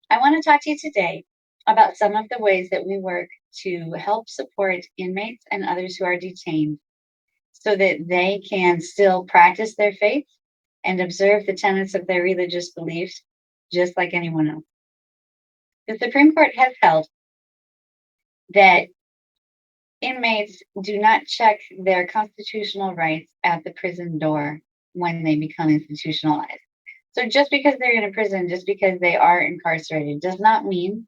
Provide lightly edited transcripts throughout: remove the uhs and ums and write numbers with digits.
I want to talk to you today about some of the ways that we work to help support inmates and others who are detained so that they can still practice their faith and observe the tenets of their religious beliefs just like anyone else. The Supreme Court has held that inmates do not check their constitutional rights at the prison door when they become institutionalized. So just because they're in a prison, just because they are incarcerated, does not mean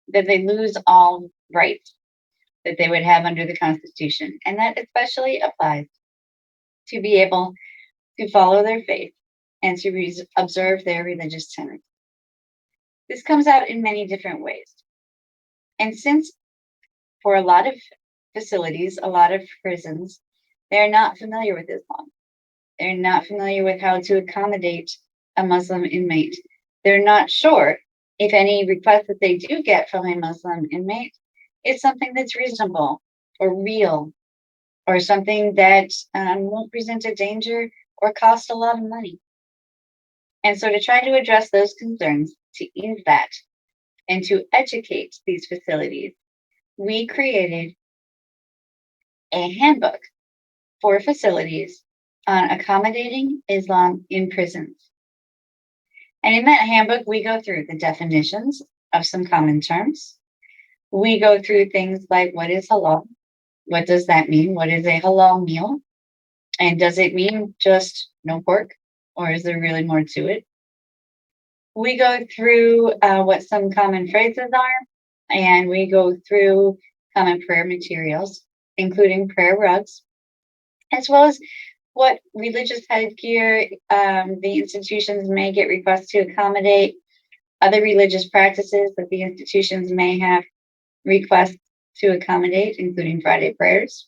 that they lose all rights that they would have under the Constitution. And that especially applies to be able to follow their faith and to observe their religious tenets. This comes out in many different ways. And since for a lot of facilities, a lot of prisons, they're not familiar with Islam, they're not familiar with how to accommodate a Muslim inmate. They're not sure if any request that they do get from a Muslim inmate is something that's reasonable or real or something that won't present a danger or cost a lot of money. And so, to try to address those concerns, to ease that, and to educate these facilities, we created a handbook for facilities on accommodating Islam in prisons. And in that handbook, we go through the definitions of some common terms. We go through things like what is halal? What does that mean? What is a halal meal? And does it mean just no pork? Or is there really more to it? We go through what some common phrases are, and we go through common prayer materials, including prayer rugs, as well as what religious headgear the institutions may get requests to accommodate, other religious practices that the institutions may have requests to accommodate, including Friday prayers,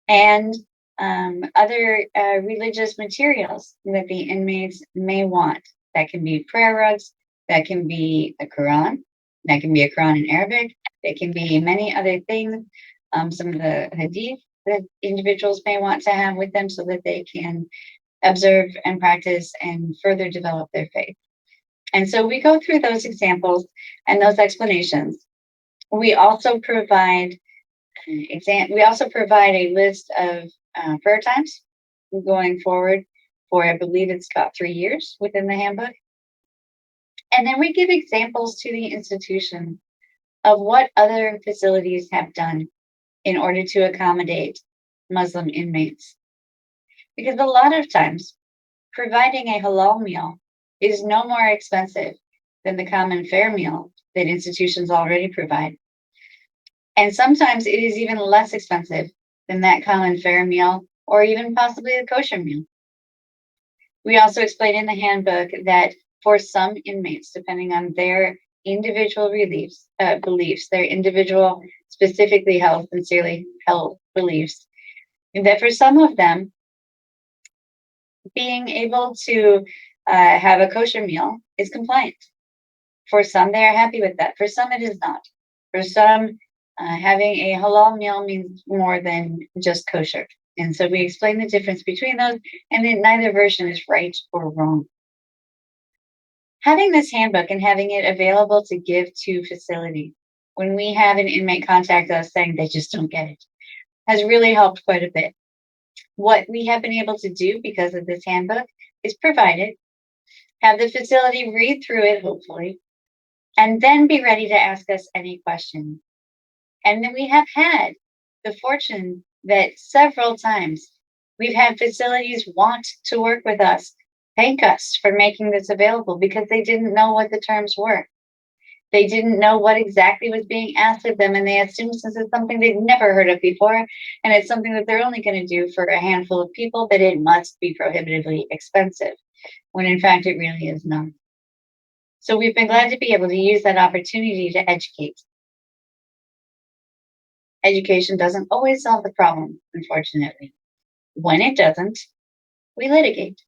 and other religious materials that the inmates may want. That can be prayer rugs, that can be a Quran, that can be a Quran in Arabic, that can be many other things, some of the hadith that individuals may want to have with them so that they can observe and practice and further develop their faith. And so we go through those examples and those explanations. We also provide a list of prayer times going forward for, I believe it's about 3 years within the handbook. And then we give examples to the institution of what other facilities have done in order to accommodate Muslim inmates. Because a lot of times, providing a halal meal is no more expensive than the common fare meal that institutions already provide. And sometimes it is even less expensive than that common fare meal or even possibly a kosher meal. We also explain in the handbook that for some inmates, depending on their individual beliefs, their individual specifically held, sincerely held beliefs, that for some of them, being able to have a kosher meal is compliant. For some, they are happy with that. For some, it is not. For some, having a halal meal means more than just kosher. And so we explain the difference between those, and that neither version is right or wrong. Having this handbook and having it available to give to facilities when we have an inmate contact us saying they just don't get it has really helped quite a bit. What we have been able to do because of this handbook is provide it, have the facility read through it, hopefully, and then be ready to ask us any questions. And then we have had the fortune that several times we've had facilities want to work with us, thank us for making this available because they didn't know what the terms were. They didn't know what exactly was being asked of them, and they assumed since it's something they'd never heard of before, and it's something that they're only going to do for a handful of people, that it must be prohibitively expensive, when in fact it really is not. So we've been glad to be able to use that opportunity to educate. Education doesn't always solve the problem, unfortunately. When it doesn't, we litigate.